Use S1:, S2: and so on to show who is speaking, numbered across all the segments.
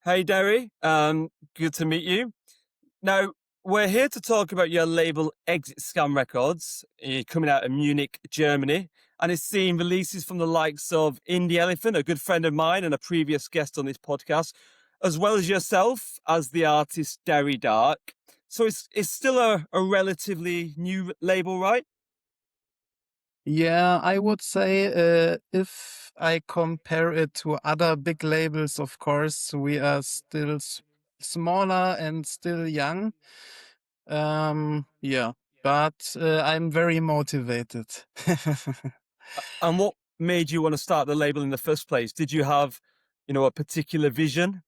S1: Hey, Dari. Good to meet you. Now, we're here to talk about your label Exit Scam Records, coming out of Munich, Germany, and it's seen releases from the likes of Indie Elephant, a good friend of mine and a previous guest on this podcast, as well as yourself as the artist Dari Dark. So it's still a relatively new label, right?
S2: Yeah, I would say if I compare it to other big labels, of course, we are still smaller and still young. Yeah, but I'm very motivated.
S1: And what made you want to start the label in the first place? Did you have, a particular vision?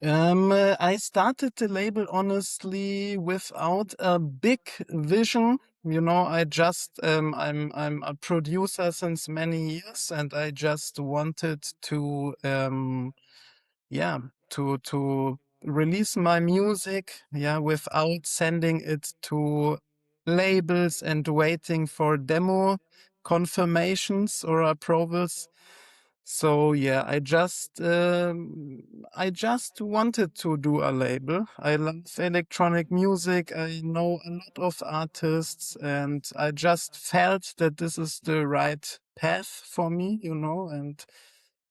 S2: I started the label honestly without a big vision. I just I'm a producer since many years, and I just wanted to yeah to release my music, without sending it to labels and waiting for demo confirmations or approvals. So yeah, I just wanted to do a label. I love electronic music. I know a lot of artists, and I just felt that this is the right path for me, and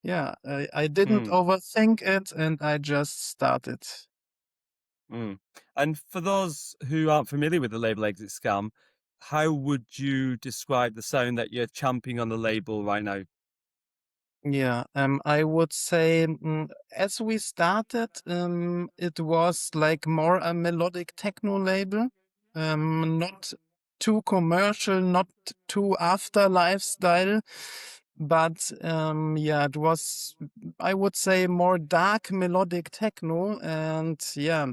S2: yeah, I didn't
S1: Hmm.
S2: overthink it, and I just started.
S1: Mm. And for those who aren't familiar with the label Exit Scam, how would you describe the sound that you're championing on the label right now?
S2: Yeah, I would say as we started, it was like more a melodic techno label, not too commercial, not too afterlife style, but yeah, it was, I would say, more dark melodic techno. And yeah,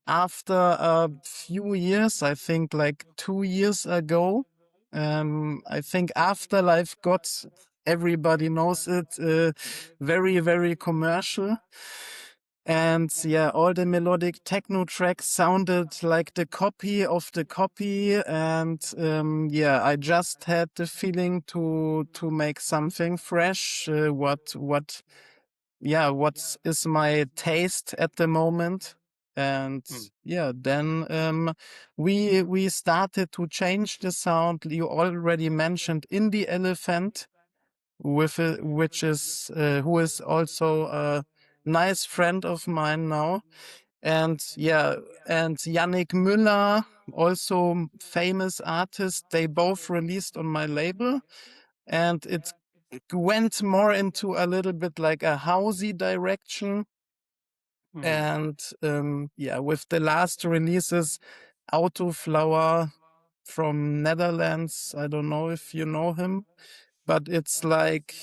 S2: after a few years, I think like 2 years ago, I think Afterlife got, everybody knows it, very, very commercial. And yeah, all the melodic techno tracks sounded like the copy of the copy. And yeah, I just had the feeling to make something fresh. What is my taste at the moment? And
S1: Mm.
S2: yeah, then we started to change the sound. You already mentioned Indie Elephant, which is who is also a nice friend of mine now. And yeah, and Yannick Müller, also famous artist, they both released on my label, and it went more into a little bit like a housey direction.
S1: Mm.
S2: And yeah, with the last releases, Autoflower from Netherlands, I don't know if you know him, but it's like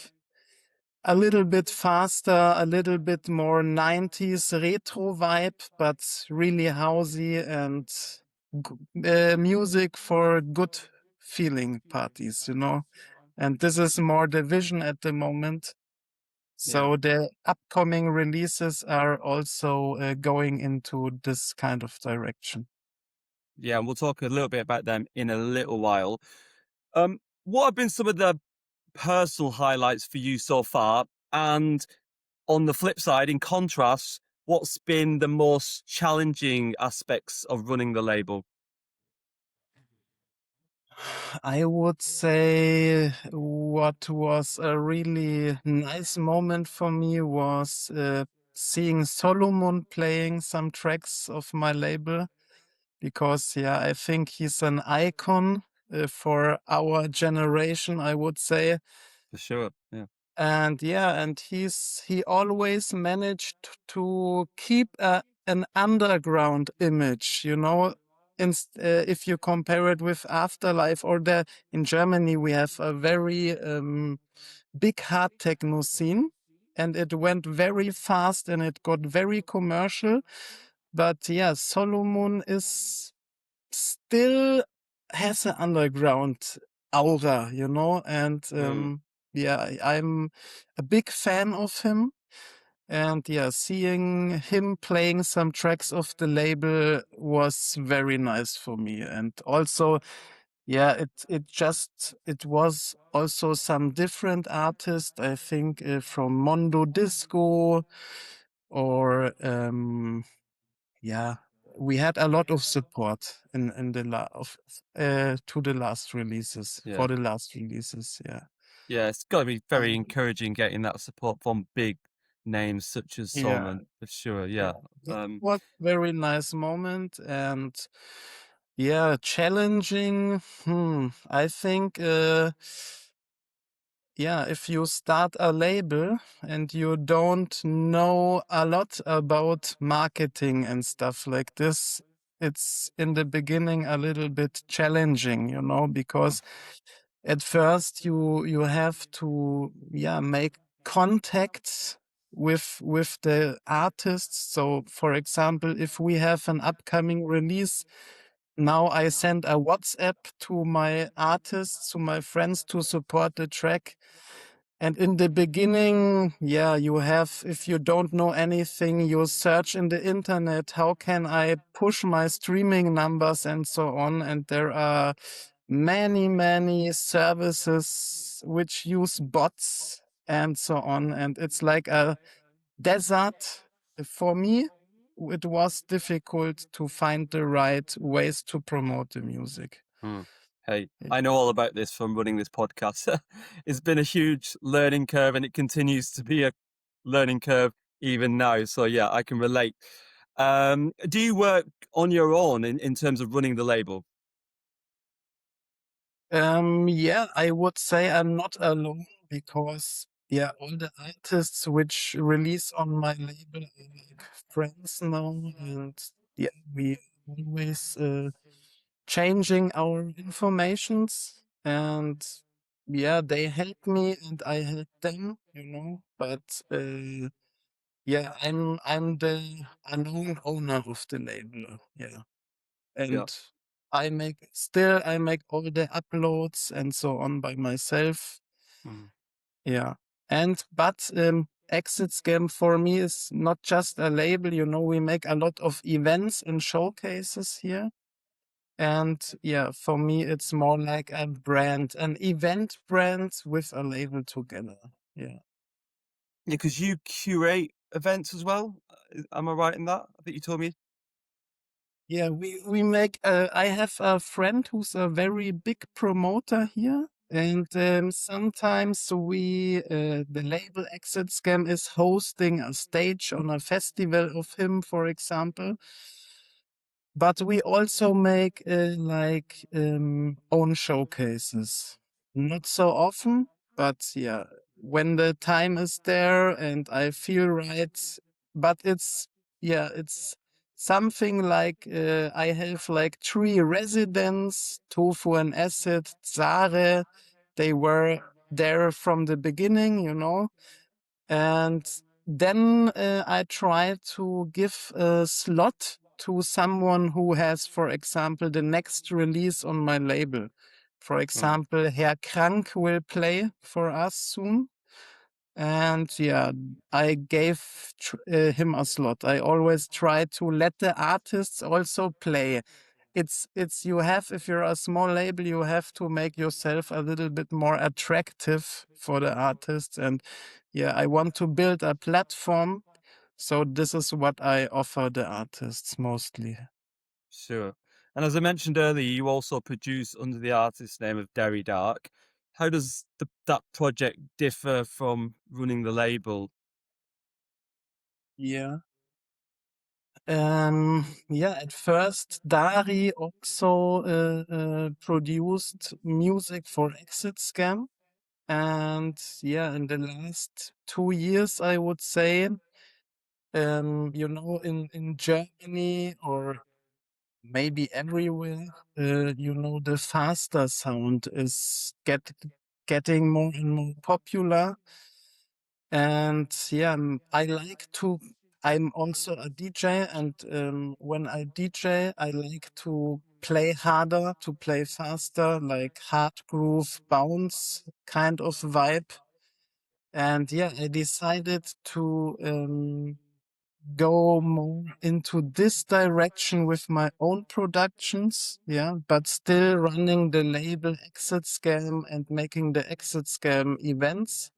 S2: a little bit faster, a little bit more 90s retro vibe, but really housey and music for good feeling parties. And this is more the vision at the moment.
S1: Yeah.
S2: So the upcoming releases are also going into this kind of direction.
S1: Yeah, and we'll talk a little bit about them in a little while. What have been some of the personal highlights for you so far? And on the flip side, in contrast, what's been the most challenging aspects of running the label?
S2: I would say what was a really nice moment for me was seeing Solomun playing some tracks of my label, because yeah, I think he's an icon for our generation, I would say.
S1: For sure. Yeah.
S2: And yeah, and he always managed to keep an underground image. If you compare it with Afterlife, or in Germany, we have a very big hard techno scene, and it went very fast and it got very commercial. But yeah, Solomon is still has an underground aura, and
S1: Mm.
S2: yeah, I'm a big fan of him. And yeah, seeing him playing some tracks of the label was very nice for me. And also Yeah, it was also some different artists, I think, from Mondo Disco, or yeah, we had a lot of support in the to the last releases,
S1: Yeah.
S2: for the last releases. Yeah.
S1: Yeah, it's got to be very
S2: Um,
S1: encouraging getting that support from big names such as
S2: yeah,
S1: Solomon, for sure. Yeah.
S2: yeah, that
S1: Um,
S2: was very nice moment. And yeah, challenging. I think, yeah, if you start a label and you don't know a lot about marketing and stuff like this, it's in the beginning a little bit challenging, because at first you have to, yeah, make contacts with the artists. So for example, if we have an upcoming release, now I send a WhatsApp to my artists, to my friends, to support the track. And in the beginning, yeah, you have, if you don't know anything, you search in the internet, how can I push my streaming numbers and so on. And there are many, many services which use bots and so on. And it's like a desert. For me, it was difficult to find the right ways to promote the music.
S1: hmm. Hey,
S2: Yeah.
S1: I know all about this from running this podcast. It's been a huge learning curve and it continues to be a learning curve even now. So yeah, I can relate. Do you work on your own in terms of running the label?
S2: Yeah, I would say I'm not alone, because yeah, all the artists which release on my label are like friends now. And yeah, we always changing our informations. And yeah, they help me and I help them. But yeah, I'm the unknown owner of the label. Yeah.
S1: Yeah.
S2: And I make all the uploads and so on by myself.
S1: Mm.
S2: Yeah. And but Exit Scam for me is not just a label. We make a lot of events and showcases here. And yeah, for me it's more like a brand, an event brand with a label together. Yeah.
S1: Yeah, because you curate events as well. Am I right in that? I think you told me.
S2: Yeah, we make. I have a friend who's a very big promoter here, and sometimes the label Exit Scam is hosting a stage on a festival of him, for example. But we also make own showcases. Not so often, but yeah, when the time is there and I feel right. But it's something like I have like three residents, Tofu and Acid, Zare. They were there from the beginning. And then I try to give a slot to someone who has, for example, the next release on my label. For
S1: Mm.
S2: example, Herr Krank will play for us soon. And yeah, I gave him a slot. I always try to let the artists also play. It's you have, if you're a small label, you have to make yourself a little bit more attractive for the artists. And yeah, I want to build a platform. So this is what I offer the artists mostly.
S1: Sure. And as I mentioned earlier, you also produce under the artist name of Dari Dark. How does that project differ from running the label?
S2: Yeah. Yeah, at first, Dari also produced music for Exit Scam. And yeah, in the last 2 years, I would say, in Germany or maybe everywhere, the faster sound is getting more and more popular. And yeah, I'm also a DJ. And when I DJ, I like to play harder, to play faster, like hard groove, bounce kind of vibe. And yeah, I decided to go more into this direction with my own productions, yeah, but still running the label Exit Scam and making the Exit Scam events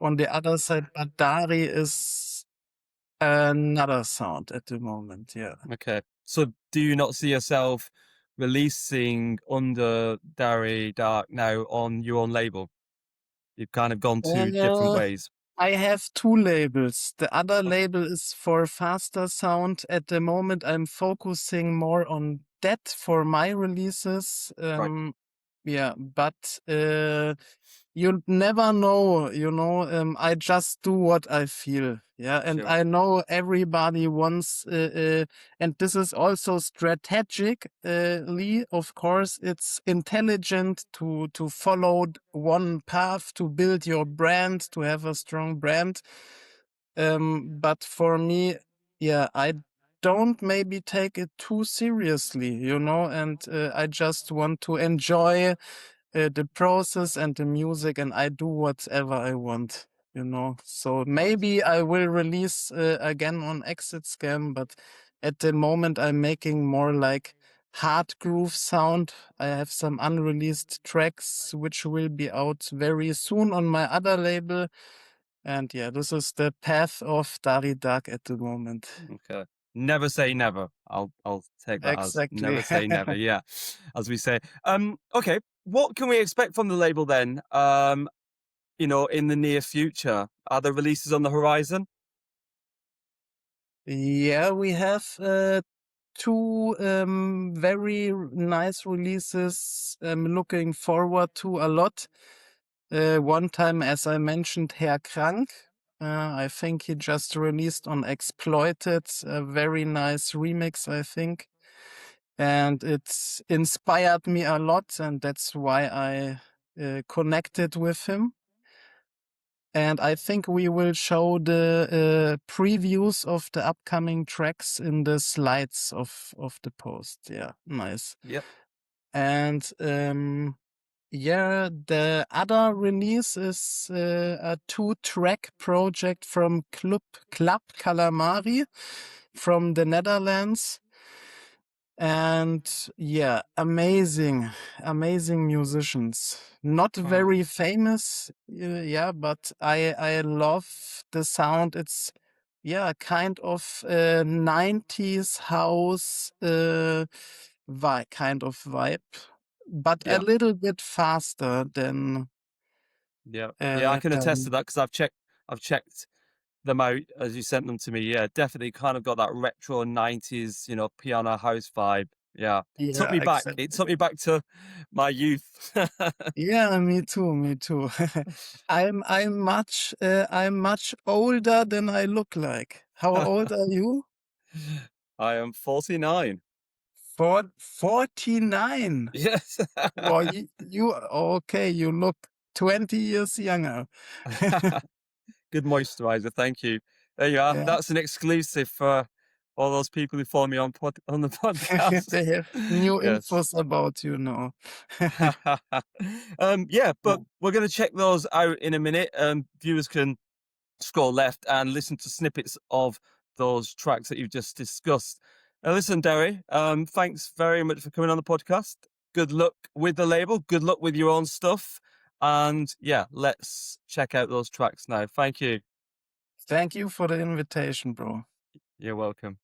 S2: on the other side. But Dari is another sound at the moment, yeah.
S1: Okay. So do you not see yourself releasing under Dari Dark now on your own label? You've kind of gone two different
S2: Uh,
S1: ways.
S2: I have two labels. The other
S1: Oh,
S2: label is for faster sound. At the moment, I'm focusing more on that for my releases.
S1: right.
S2: Yeah, but you never know, I just do what I feel. Yeah, and
S1: Sure.
S2: I know everybody wants, and this is also strategically, of course, it's intelligent to follow one path, to build your brand, to have a strong brand. But for me, yeah, I don't maybe take it too seriously, and I just want to enjoy the process and the music, and I do whatever I want, So
S1: Nice.
S2: maybe I will release again on Exit Scam, but at the moment I'm making more like hard groove sound. I have some unreleased tracks which will be out very soon on my other label. And yeah, this is the path of Dari Dark at the moment.
S1: Okay. Never say never. I'll take that as
S2: Exactly.
S1: never say never. Yeah. As we say. Okay. What can we expect from the label then? In the near future? Are there releases on the horizon?
S2: Yeah, we have two very nice releases I'm looking forward to a lot. One time, as I mentioned, Herr Krank. I think he just released on Exploited a very nice remix, I think. And it's inspired me a lot, and that's why I connected with him. And I think we will show the previews of the upcoming tracks in the slides of the post. Yeah, nice.
S1: Yep.
S2: And yeah, the other release is a 2-track project from Club Calamari from the Netherlands. And yeah, amazing musicians. Not
S1: Wow.
S2: very famous, yeah, but I love the sound. It's kind of 90s house kind of vibe, but a
S1: Yeah.
S2: little bit faster than
S1: Yeah. Yeah. I can attest to
S2: than
S1: that because I've checked them out as you sent them to me. Yeah, definitely kind of got that retro 90s, piano house vibe. Yeah. Took
S2: yeah,
S1: me back. It
S2: exactly.
S1: took me back to my youth.
S2: Yeah, me too, me too. I'm much older than I look like. How old are you?
S1: I am 49.
S2: 49.
S1: Yes.
S2: Well, you okay, you look 20 years younger.
S1: Good moisturizer, thank you. There you are.
S2: Yeah.
S1: That's an exclusive for all those people who follow me on the podcast.
S2: They have new
S1: Yes.
S2: infos about you now.
S1: Yeah, but
S2: Oh,
S1: we're going to check those out in a minute. Viewers can scroll left and listen to snippets of those tracks that you've just discussed. Now, listen, Derry, thanks very much for coming on the podcast. Good luck with the label. Good luck with your own stuff. And yeah, let's check out those tracks now. Thank you.
S2: thank you for the invitation, bro.
S1: You're welcome.